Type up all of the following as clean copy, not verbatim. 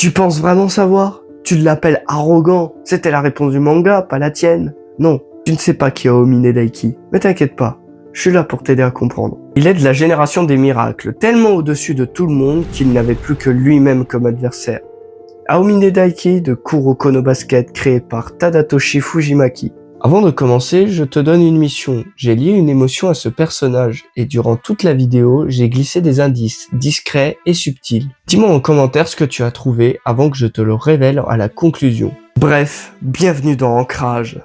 Tu penses vraiment savoir? Tu l'appelles arrogant? C'était la réponse du manga, pas la tienne. Non, tu ne sais pas qui est Aomine Daiki. Mais t'inquiète pas, je suis là pour t'aider à comprendre. Il est de la génération des miracles, tellement au-dessus de tout le monde qu'il n'avait plus que lui-même comme adversaire. Aomine Daiki de Kuroko no Basket, créé par Tadatoshi Fujimaki. Avant de commencer, je te donne une mission. J'ai lié une émotion à ce personnage, et durant toute la vidéo, j'ai glissé des indices, discrets et subtils. Dis-moi en commentaire ce que tu as trouvé avant que je te le révèle à la conclusion. Bref, bienvenue dans Ancrage.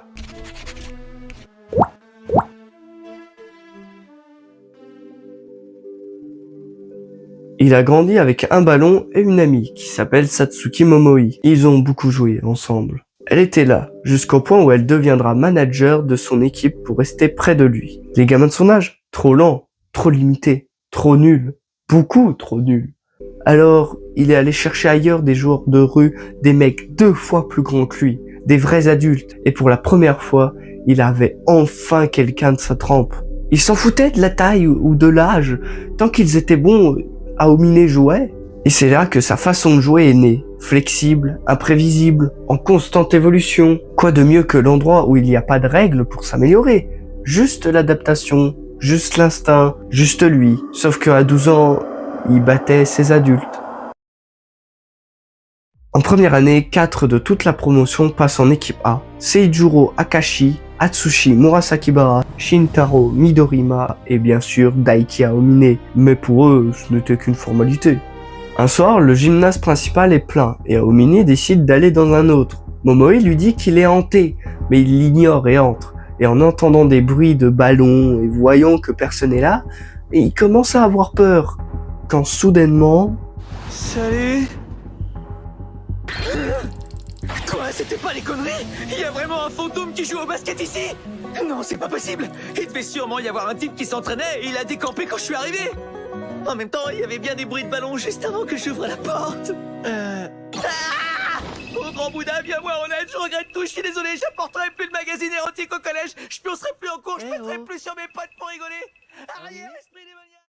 Il a grandi avec un ballon et une amie qui s'appelle Satsuki Momoi. Ils ont beaucoup joué ensemble. Elle était là, jusqu'au point où elle deviendra manager de son équipe pour rester près de lui. Les gamins de son âge, trop lents, trop limités, trop nuls, beaucoup trop nuls. Alors, il est allé chercher ailleurs des joueurs de rue, des mecs 2 fois plus grands que lui, des vrais adultes, et pour la première fois, il avait enfin quelqu'un de sa trempe. Il s'en foutait de la taille ou de l'âge, tant qu'ils étaient bons, Aomine jouait. Et c'est là que sa façon de jouer est née, flexible, imprévisible, en constante évolution. Quoi de mieux que l'endroit où il n'y a pas de règles pour s'améliorer? Juste l'adaptation, juste l'instinct, juste lui. Sauf qu'à 12 ans, il battait ses adultes. En première année, 4 de toute la promotion passent en équipe A. Seijuro Akashi, Atsushi Murasakibara, Shintaro Midorima et bien sûr Daiki Aomine. Mais pour eux, ce n'était qu'une formalité. Un soir, le gymnase principal est plein et Aomine décide d'aller dans un autre. Momoi lui dit qu'il est hanté, mais il l'ignore et entre. Et en entendant des bruits de ballons et voyant que personne n'est là, il commence à avoir peur. Quand soudainement... Salut. Quoi, c'était pas les conneries? Il y a vraiment un fantôme qui joue au basket ici? Non, c'est pas possible. Il devait sûrement y avoir un type qui s'entraînait et il a décampé quand je suis arrivé. En même temps, il y avait bien des bruits de ballon juste avant que j'ouvre la porte. Oh grand Bouddha, viens voir en aide, je regrette tout, je suis désolé, j'apporterai plus de magazines érotiques au collège, je pioncerai plus en cours, je pèterai plus sur mes potes pour rigoler. Arrière, esprit démoniaque.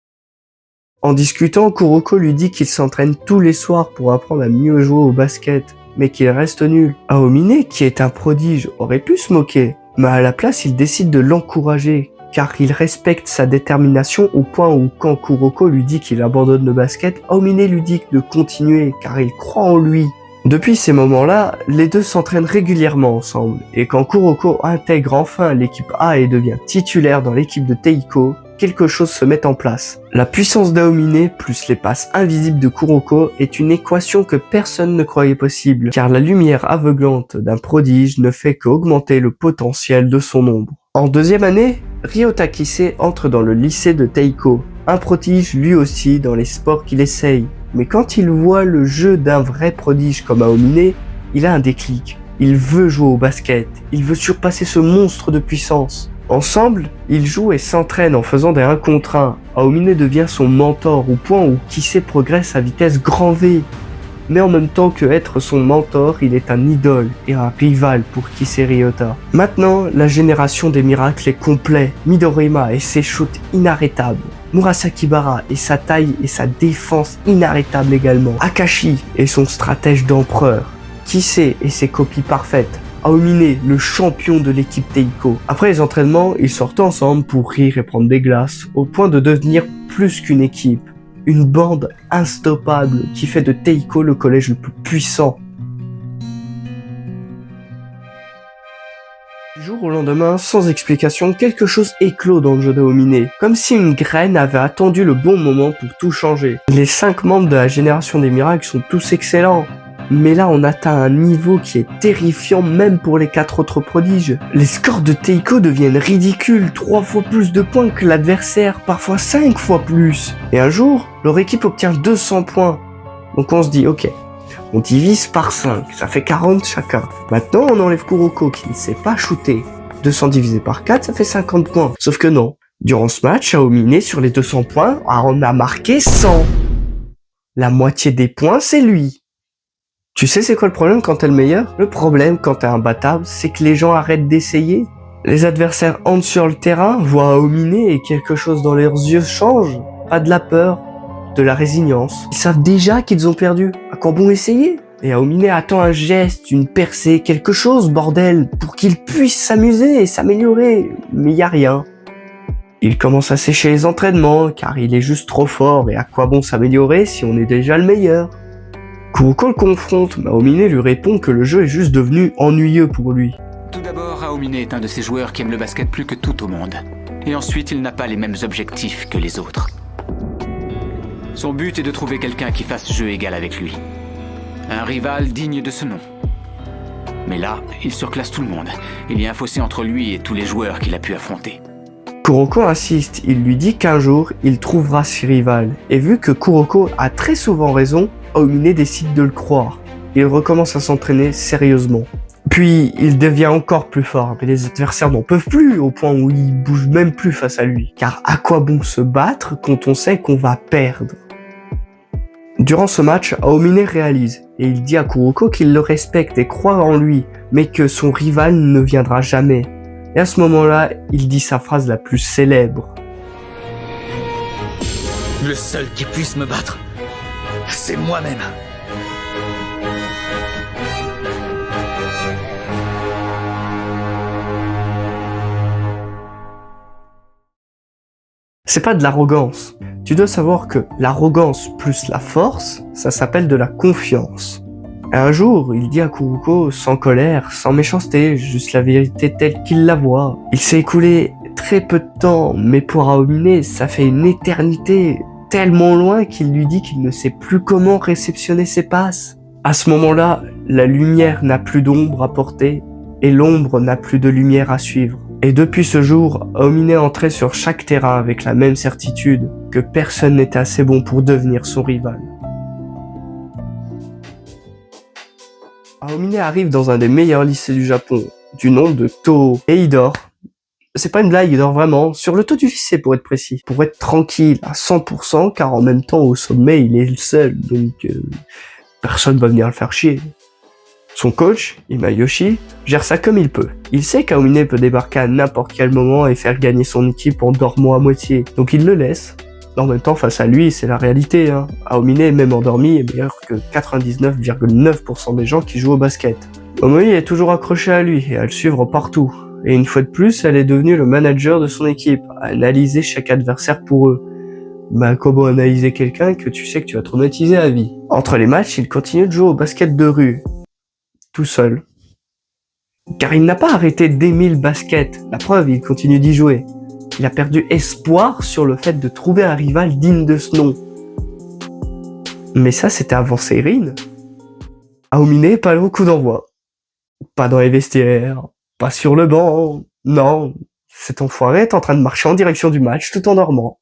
En discutant, Kuroko lui dit qu'il s'entraîne tous les soirs pour apprendre à mieux jouer au basket, mais qu'il reste nul. Aomine, qui est un prodige, aurait pu se moquer, mais à la place, il décide de l'encourager, car il respecte sa détermination au point où quand Kuroko lui dit qu'il abandonne le basket, Aomine lui dit de continuer, car il croit en lui. Depuis ces moments-là, les deux s'entraînent régulièrement ensemble, et quand Kuroko intègre enfin l'équipe A et devient titulaire dans l'équipe de Teiko, quelque chose se met en place. La puissance d'Aomine plus les passes invisibles de Kuroko est une équation que personne ne croyait possible, car la lumière aveuglante d'un prodige ne fait qu'augmenter le potentiel de son ombre. En deuxième année, Ryota Kise entre dans le lycée de Teiko, un prodige lui aussi dans les sports qu'il essaye. Mais quand il voit le jeu d'un vrai prodige comme Aomine, il a un déclic. Il veut jouer au basket, il veut surpasser ce monstre de puissance. Ensemble, ils jouent et s'entraînent en faisant des 1 contre 1. Aomine devient son mentor au point où Kise progresse à vitesse grand V. Mais en même temps que être son mentor, il est un idole et un rival pour Kise Ryota. Maintenant, la génération des miracles est complète. Midorima et ses shoots inarrêtables. Murasakibara et sa taille et sa défense inarrêtables également. Akashi et son stratège d'empereur. Kise et ses copies parfaites. Aomine, le champion de l'équipe Teiko. Après les entraînements, ils sortent ensemble pour rire et prendre des glaces, au point de devenir plus qu'une équipe. Une bande instoppable qui fait de Teiko le collège le plus puissant. Du jour au lendemain, sans explication, quelque chose éclot dans le jeu d'Aomine, comme si une graine avait attendu le bon moment pour tout changer. Les 5 membres de la génération des miracles sont tous excellents, mais là on atteint un niveau qui est terrifiant même pour les 4 autres prodiges. Les scores de Teiko deviennent ridicules, 3 fois plus de points que l'adversaire, parfois 5 fois plus. Et un jour, leur équipe obtient 200 points. Donc on se dit, ok, on divise par 5, ça fait 40 chacun. Maintenant on enlève Kuroko qui ne sait pas shooter. 200 divisé par 4, ça fait 50 points. Sauf que non, durant ce match, Aomine sur les 200 points, on a marqué 100. La moitié des points, c'est lui. Tu sais c'est quoi le problème quand t'es le meilleur? Le problème quand t'es imbattable, c'est que les gens arrêtent d'essayer. Les adversaires entrent sur le terrain, voient Aomine et quelque chose dans leurs yeux change. Pas de la peur, de la résignance. Ils savent déjà qu'ils ont perdu. À quoi bon essayer? Et Aomine attend un geste, une percée, quelque chose, bordel, pour qu'il puisse s'amuser et s'améliorer. Mais y a rien. Il commence à sécher les entraînements, car il est juste trop fort, et à quoi bon s'améliorer si on est déjà le meilleur? Kuroko le confronte, mais Aomine lui répond que le jeu est juste devenu ennuyeux pour lui. Tout d'abord, Aomine est un de ces joueurs qui aiment le basket plus que tout au monde. Et ensuite, il n'a pas les mêmes objectifs que les autres. Son but est de trouver quelqu'un qui fasse jeu égal avec lui. Un rival digne de ce nom. Mais là, il surclasse tout le monde. Il y a un fossé entre lui et tous les joueurs qu'il a pu affronter. Kuroko insiste, il lui dit qu'un jour, il trouvera ses rivales. Et vu que Kuroko a très souvent raison, Aomine décide de le croire. Il recommence à s'entraîner sérieusement. Puis, il devient encore plus fort, mais les adversaires n'en peuvent plus, au point où ils bougent même plus face à lui. Car à quoi bon se battre quand on sait qu'on va perdre? Durant ce match, Aomine réalise, et il dit à Kuroko qu'il le respecte et croit en lui, mais que son rival ne viendra jamais. Et à ce moment-là, il dit sa phrase la plus célèbre. Le seul qui puisse me battre, c'est moi-même. C'est pas de l'arrogance. Tu dois savoir que l'arrogance plus la force, ça s'appelle de la confiance. Et un jour, il dit à Kuroko, sans colère, sans méchanceté, juste la vérité telle qu'il la voit. Il s'est écoulé très peu de temps, mais pour Aomine, ça fait une éternité, tellement loin qu'il lui dit qu'il ne sait plus comment réceptionner ses passes. À ce moment-là, la lumière n'a plus d'ombre à porter, et l'ombre n'a plus de lumière à suivre. Et depuis ce jour, Aomine est entré sur chaque terrain avec la même certitude que personne n'était assez bon pour devenir son rival. Aomine arrive dans un des meilleurs lycées du Japon, du nom de Toho, et il dort. C'est pas une blague, il dort vraiment, sur le toit du lycée pour être précis, pour être tranquille à 100%, car en même temps au sommet il est le seul, donc personne va venir le faire chier. Son coach, Imayoshi, gère ça comme il peut. Il sait qu'Aomine peut débarquer à n'importe quel moment et faire gagner son équipe en dormant à moitié, donc il le laisse. En même temps, face à lui, c'est la réalité, hein. Aomine, même endormi, est meilleur que 99,9% des gens qui jouent au basket. Omoi est toujours accrochée à lui et à le suivre partout. Et une fois de plus, elle est devenue le manager de son équipe, à analyser chaque adversaire pour eux. Bah, comment analyser quelqu'un que tu sais que tu vas traumatiser à vie? Entre les matchs, il continue de jouer au basket de rue. Tout seul. Car il n'a pas arrêté d'aimer le basket. La preuve, il continue d'y jouer. Il a perdu espoir sur le fait de trouver un rival digne de ce nom. Mais ça, c'était avant Seirin. Aomine, pas au coup d'envoi. Pas dans les vestiaires, pas sur le banc. Non, cet enfoiré est en train de marcher en direction du match tout en dormant.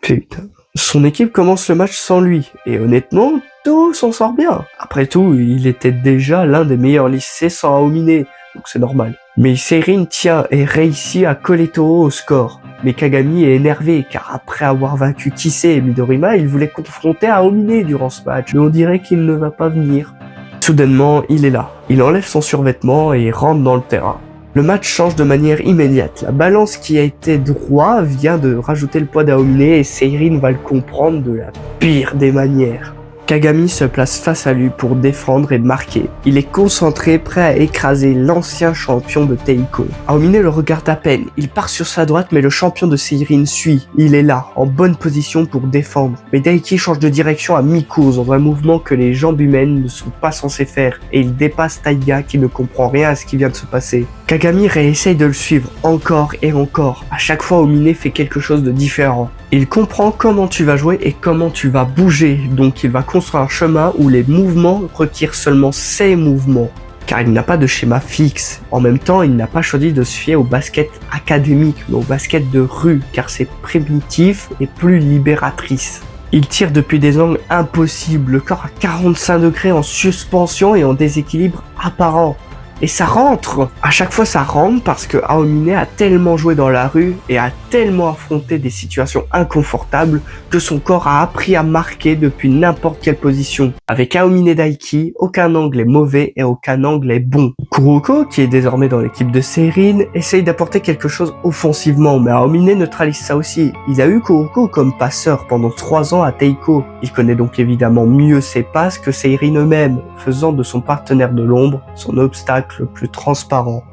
Putain. Son équipe commence le match sans lui, et honnêtement, Toho s'en sort bien. Après tout, il était déjà l'un des meilleurs lycées sans Aomine, donc c'est normal. Mais Seirin tient et réussit à coller Toho au score. Mais Kagami est énervé, car après avoir vaincu Kise et Midorima, il voulait confronter Aomine durant ce match, mais on dirait qu'il ne va pas venir. Soudainement, il est là. Il enlève son survêtement et rentre dans le terrain. Le match change de manière immédiate. La balance qui a été droit vient de rajouter le poids d'Aomine et Seirin va le comprendre de la pire des manières. Kagami se place face à lui pour défendre et marquer. Il est concentré, prêt à écraser l'ancien champion de Teiko. Aomine le regarde à peine. Il part sur sa droite, mais le champion de Seirin suit. Il est là, en bonne position pour défendre. Mais Daiki change de direction à mi-course dans un mouvement que les jambes humaines ne sont pas censées faire. Et il dépasse Taiga qui ne comprend rien à ce qui vient de se passer. Kagami réessaye de le suivre encore et encore. À chaque fois, Aomine fait quelque chose de différent. Il comprend comment tu vas jouer et comment tu vas bouger, donc il va construire un chemin où les mouvements requièrent seulement ses mouvements. Car il n'a pas de schéma fixe. En même temps, il n'a pas choisi de se fier au basket académique, mais au basket de rue, car c'est primitif et plus libératrice. Il tire depuis des angles impossibles, le corps à 45 degrés en suspension et en déséquilibre apparent. Et ça rentre. À chaque fois ça rentre parce que Aomine a tellement joué dans la rue et a tellement affronté des situations inconfortables que son corps a appris à marquer depuis n'importe quelle position. Avec Aomine Daiki, aucun angle est mauvais et aucun angle est bon. Kuroko, qui est désormais dans l'équipe de Seirin, essaye d'apporter quelque chose offensivement, mais Aomine neutralise ça aussi. Il a eu Kuroko comme passeur pendant 3 ans à Teiko. Il connaît donc évidemment mieux ses passes que Seirin eux-mêmes, faisant de son partenaire de l'ombre son obstacle le plus transparent.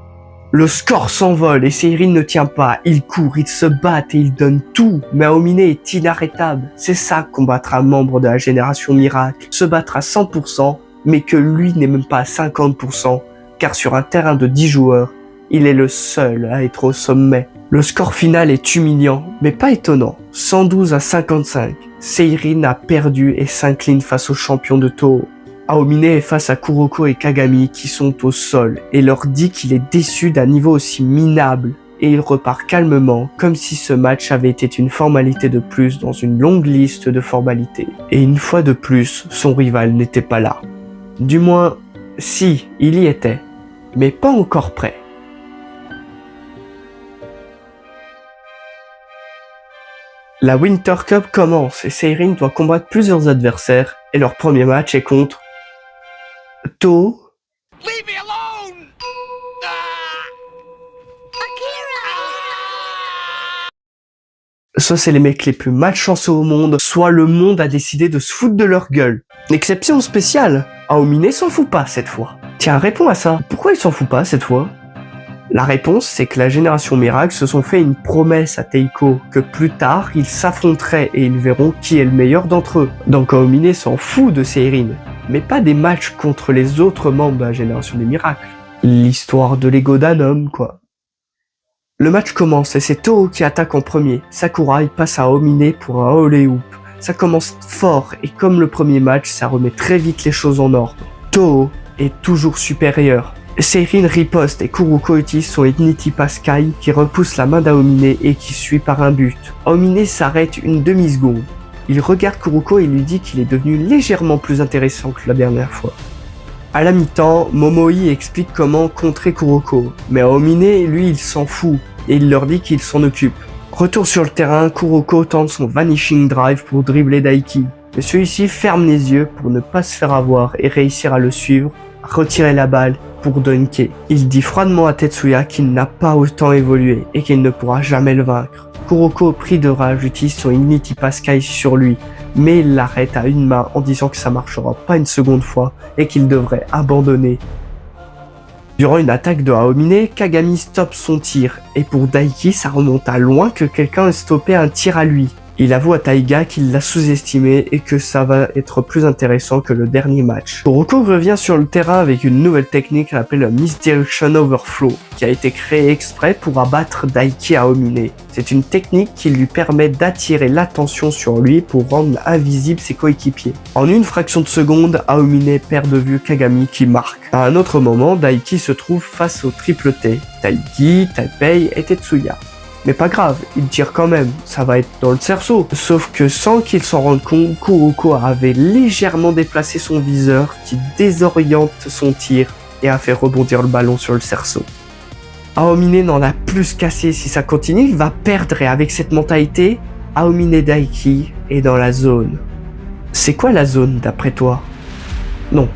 Le score s'envole et Seirin ne tient pas, il court, il se bat et il donne tout, mais Aomine est inarrêtable. C'est ça combattre un membre de la génération miracle, se battre à 100%, mais que lui n'est même pas à 50%, car sur un terrain de 10 joueurs, il est le seul à être au sommet. Le score final est humiliant, mais pas étonnant, 112 à 55. Seirin a perdu et s'incline face aux champions de Toho. Aomine est face à Kuroko et Kagami qui sont au sol et leur dit qu'il est déçu d'un niveau aussi minable et il repart calmement comme si ce match avait été une formalité de plus dans une longue liste de formalités. Et une fois de plus, son rival n'était pas là. Du moins, si, il y était, mais pas encore prêt. La Winter Cup commence et Seirin doit combattre plusieurs adversaires et leur premier match est contre Toho. Leave me alone! Soit c'est les mecs les plus malchanceux au monde, soit le monde a décidé de se foutre de leur gueule. Exception spéciale, Aomine s'en fout pas cette fois. Tiens, réponds à ça. Pourquoi il s'en fout pas cette fois? La réponse, c'est que la génération miracle se sont fait une promesse à Teiko, que plus tard, ils s'affronteraient et ils verront qui est le meilleur d'entre eux. Donc Aomine s'en fout de Seirin, mais pas des matchs contre les autres membres de la génération des miracles. L'histoire de l'ego d'un homme, quoi. Le match commence et c'est Toho qui attaque en premier. Sakurai passe à Aomine pour un Ole Hoop. Ça commence fort et comme le premier match, ça remet très vite les choses en ordre. Toho est toujours supérieur. Seirin riposte et Kuroko utilise son Ignity Paskai qui repousse la main d'Aomine et qui suit par un but. Aomine s'arrête une demi-seconde. Il regarde Kuroko et lui dit qu'il est devenu légèrement plus intéressant que la dernière fois. À la mi-temps, Momoi explique comment contrer Kuroko, mais Aomine, lui, il s'en fout et il leur dit qu'il s'en occupe. Retour sur le terrain, Kuroko tente son Vanishing Drive pour dribbler Daiki, mais celui-ci ferme les yeux pour ne pas se faire avoir et réussir à le suivre, retirer la balle pour dunker. Il dit froidement à Tetsuya qu'il n'a pas autant évolué et qu'il ne pourra jamais le vaincre. Kuroko, pris de rage, utilise son Ignity Paskai sur lui, mais il l'arrête à une main en disant que ça marchera pas une seconde fois et qu'il devrait abandonner. Durant une attaque de Aomine, Kagami stoppe son tir et pour Daiki, ça remonte à loin que quelqu'un ait stoppé un tir à lui. Il avoue à Taiga qu'il l'a sous-estimé et que ça va être plus intéressant que le dernier match. Kuroko revient sur le terrain avec une nouvelle technique appelée le Misdirection Overflow, qui a été créée exprès pour abattre Daiki Aomine. C'est une technique qui lui permet d'attirer l'attention sur lui pour rendre invisibles ses coéquipiers. En une fraction de seconde, Aomine perd de vue Kagami qui marque. À un autre moment, Daiki se trouve face au triple T, Taiki, Taipei et Tetsuya. Mais pas grave, il tire quand même, ça va être dans le cerceau. Sauf que sans qu'il s'en rende compte, Kuroko avait légèrement déplacé son viseur qui désoriente son tir et a fait rebondir le ballon sur le cerceau. Aomine n'en a plus qu'assez, si ça continue, il va perdre et avec cette mentalité, Aomine Daiki est dans la zone. C'est quoi la zone d'après toi? Non,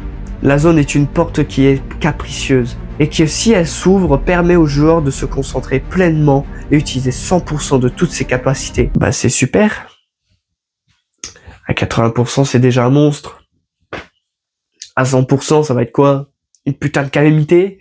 la zone est une porte qui est capricieuse et qui, si elle s'ouvre, permet aux joueurs de se concentrer pleinement et utiliser 100% de toutes ses capacités. Bah c'est super. À 80% c'est déjà un monstre. À 100% ça va être quoi? Une putain de calamité?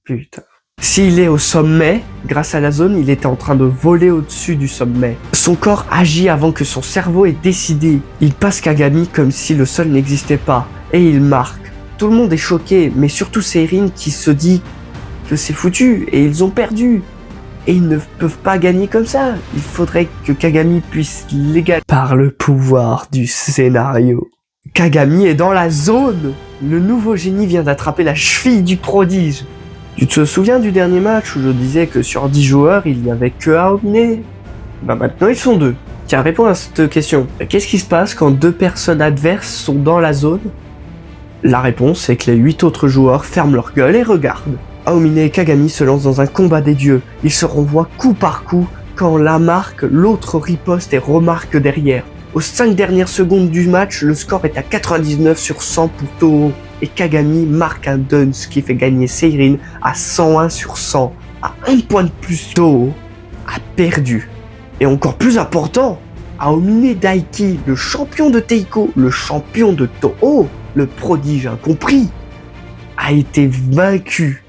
Putain. S'il est au sommet, grâce à la zone, il était en train de voler au-dessus du sommet. Son corps agit avant que son cerveau ait décidé. Il passe Kagami comme si le sol n'existait pas. Et il marque. Tout le monde est choqué, mais surtout Seirin qui se dit que c'est foutu et ils ont perdu. Et ils ne peuvent pas gagner comme ça. Il faudrait que Kagami puisse l'égaler par le pouvoir du scénario. Kagami est dans la zone. Le nouveau génie vient d'attraper la cheville du prodige. Tu te souviens du dernier match où je disais que sur 10 joueurs, il n'y avait que Aomine? Bah maintenant ils sont 2. Tiens, réponds à cette question. Qu'est-ce qui se passe quand 2 personnes adverses sont dans la zone? La réponse, c'est que les 8 autres joueurs ferment leur gueule et regardent. Aomine et Kagami se lancent dans un combat des dieux. Ils se renvoient coup par coup. Quand l'un marque, l'autre riposte et remarque derrière. Aux 5 dernières secondes du match, le score est à 99 sur 100 pour Toho. Et Kagami marque un dunce qui fait gagner Seirin à 101 sur 100. À 1 point de plus, Toho a perdu. Et encore plus important, Aomine Daiki, le champion de Teiko, le champion de Toho, le prodige incompris, a été vaincu.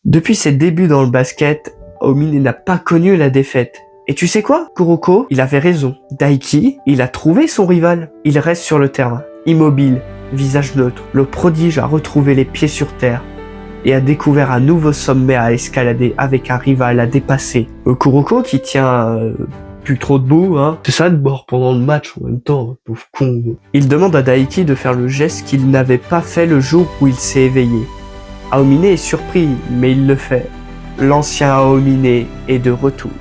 Depuis ses débuts dans le basket, Aomine n'a pas connu la défaite. Et tu sais quoi? Kuroko, il avait raison. Daiki, il a trouvé son rival. Il reste sur le terrain, immobile, visage neutre. Le prodige a retrouvé les pieds sur terre et a découvert un nouveau sommet à escalader avec un rival à dépasser. Kuroko qui tient plus trop debout, hein. C'est ça de bord pendant le match en même temps, pauvre con. Il demande à Daiki de faire le geste qu'il n'avait pas fait le jour où il s'est éveillé. Aomine est surpris, mais il le fait. L'ancien Aomine est de retour.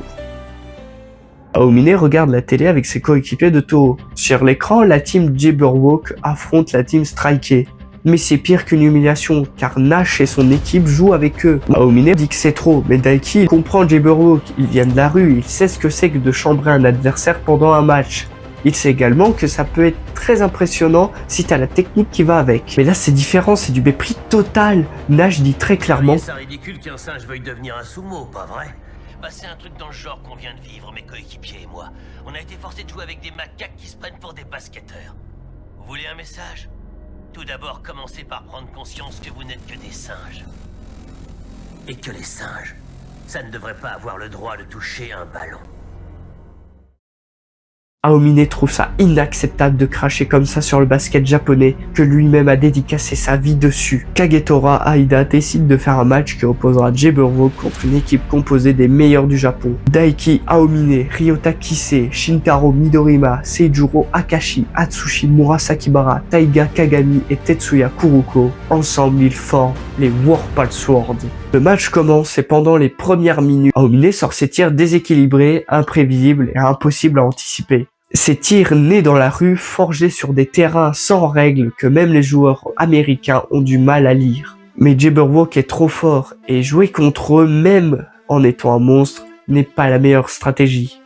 Aomine regarde la télé avec ses coéquipiers de Toho. Sur l'écran, la team Jabberwock affronte la team Strike. Mais c'est pire qu'une humiliation, car Nash et son équipe jouent avec eux. Aomine dit que c'est trop, mais Daiki comprend Jabberwock. Il vient de la rue, il sait ce que c'est que de chambrer un adversaire pendant un match. Il sait également que ça peut être très impressionnant si t'as la technique qui va avec. Mais là c'est différent, c'est du mépris total. Nash dit très clairement... C'est ridicule qu'un singe veuille devenir un sumo, pas vrai? Bah c'est un truc dans le genre qu'on vient de vivre, mes coéquipiers et moi. On a été forcés de jouer avec des macaques qui se prennent pour des basketteurs. Vous voulez un message? Tout d'abord, commencez par prendre conscience que vous n'êtes que des singes. Et que les singes, ça ne devrait pas avoir le droit de toucher un ballon. Aomine trouve ça inacceptable de cracher comme ça sur le basket japonais que lui-même a dédicacé sa vie dessus. Kagetora Aida décide de faire un match qui opposera Jabberwock contre une équipe composée des meilleurs du Japon. Daiki Aomine, Ryota Kise, Shintaro Midorima, Seijuro Akashi, Atsushi Murasakibara, Taiga Kagami et Tetsuya Kuroko. Ensemble, ils forment les Warpal Swords. Le match commence et pendant les premières minutes, Aomine sort ses tirs déséquilibrés, imprévisibles et impossibles à anticiper. Ces tirs nés dans la rue, forgés sur des terrains sans règles que même les joueurs américains ont du mal à lire. Mais Jabberwock est trop fort et jouer contre eux, même en étant un monstre, n'est pas la meilleure stratégie.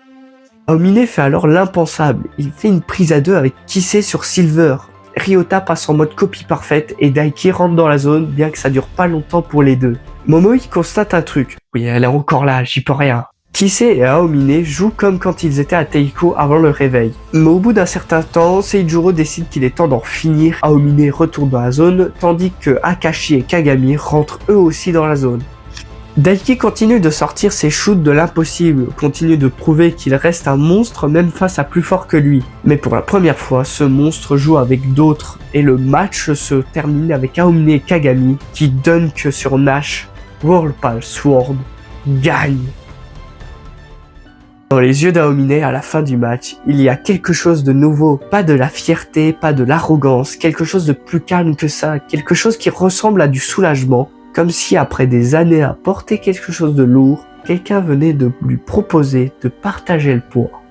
Aomine fait alors l'impensable, il fait une prise à deux avec Kise sur Silver. Ryota passe en mode copie parfaite et Daiki rentre dans la zone, bien que ça dure pas longtemps pour les deux. Momoi constate un truc. Oui, elle est encore là, j'y peux rien. Kise et Aomine jouent comme quand ils étaient à Teiko avant le réveil. Mais au bout d'un certain temps, Seijuro décide qu'il est temps d'en finir. Aomine retourne dans la zone, tandis que Akashi et Kagami rentrent eux aussi dans la zone. Daiki continue de sortir ses shoots de l'impossible, continue de prouver qu'il reste un monstre même face à plus fort que lui. Mais pour la première fois, ce monstre joue avec d'autres, et le match se termine avec Aomine et Kagami qui dunk sur Nash. Whirlpool Sword gagne. Dans les yeux d'Aomine, à la fin du match, il y a quelque chose de nouveau. Pas de la fierté, pas de l'arrogance, quelque chose de plus calme que ça, quelque chose qui ressemble à du soulagement. Comme si après des années à porter quelque chose de lourd, quelqu'un venait de lui proposer de partager le poids.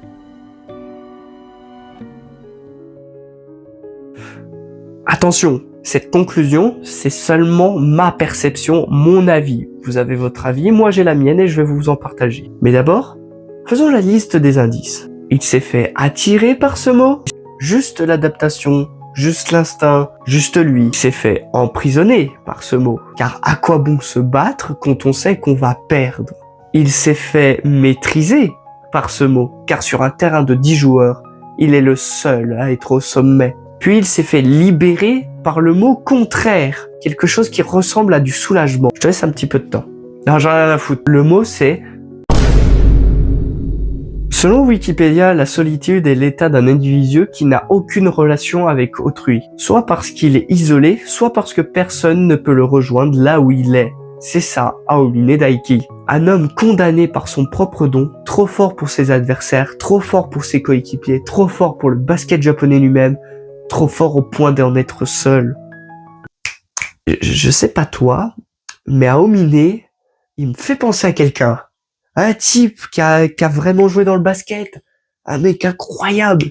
Attention, cette conclusion, c'est seulement ma perception, mon avis. Vous avez votre avis, moi j'ai la mienne et je vais vous en partager. Mais d'abord, faisons la liste des indices. Il s'est fait attirer par ce mot, juste l'adaptation, juste l'instinct, juste lui. Il s'est fait emprisonner par ce mot, car à quoi bon se battre quand on sait qu'on va perdre? Il s'est fait maîtriser par ce mot, car sur un terrain de 10 joueurs, il est le seul à être au sommet. Puis il s'est fait libérer par le mot contraire, quelque chose qui ressemble à du soulagement. Je te laisse un petit peu de temps. Non, j'en ai rien à foutre. Le mot c'est... Selon Wikipédia, la solitude est l'état d'un individu qui n'a aucune relation avec autrui, soit parce qu'il est isolé, soit parce que personne ne peut le rejoindre là où il est. C'est ça, Aomine Daiki. Un homme condamné par son propre don, trop fort pour ses adversaires, trop fort pour ses coéquipiers, trop fort pour le basket japonais lui-même, trop fort au point d'en être seul. Je sais pas toi, mais Aomine, il me fait penser à quelqu'un. Un type qui a vraiment joué dans le basket. Un mec incroyable.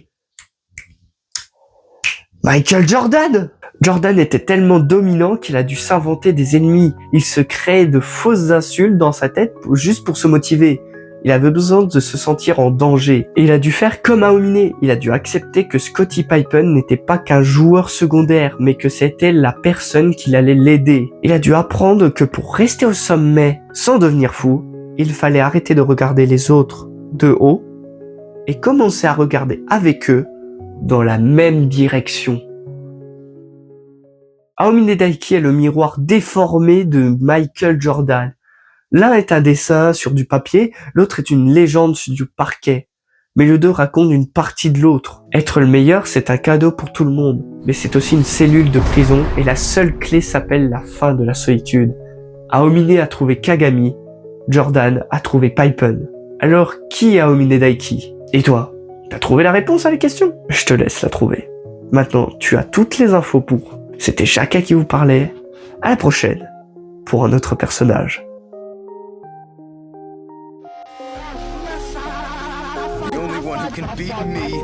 Michael Jordan! Jordan était tellement dominant qu'il a dû s'inventer des ennemis. Il se créait de fausses insultes dans sa tête juste pour se motiver. Il avait besoin de se sentir en danger. Et il a dû faire comme Aomine. Il a dû accepter que Scottie Pippen n'était pas qu'un joueur secondaire, mais que c'était la personne qui allait l'aider. Il a dû apprendre que pour rester au sommet sans devenir fou, il fallait arrêter de regarder les autres de haut et commencer à regarder avec eux dans la même direction. Aomine Daiki est le miroir déformé de Michael Jordan. L'un est un dessin sur du papier, l'autre est une légende sur du parquet. Mais les deux racontent une partie de l'autre. Être le meilleur, c'est un cadeau pour tout le monde. Mais c'est aussi une cellule de prison et la seule clé s'appelle la fin de la solitude. Aomine a trouvé Kagami, Jordan a trouvé Pippen. Alors, qui est Aomine Daiki? Et toi? T'as trouvé la réponse à la question? Je te laisse la trouver. Maintenant, tu as toutes les infos pour. C'était Shaka qui vous parlait. À la prochaine, pour un autre personnage. The only one who can beat me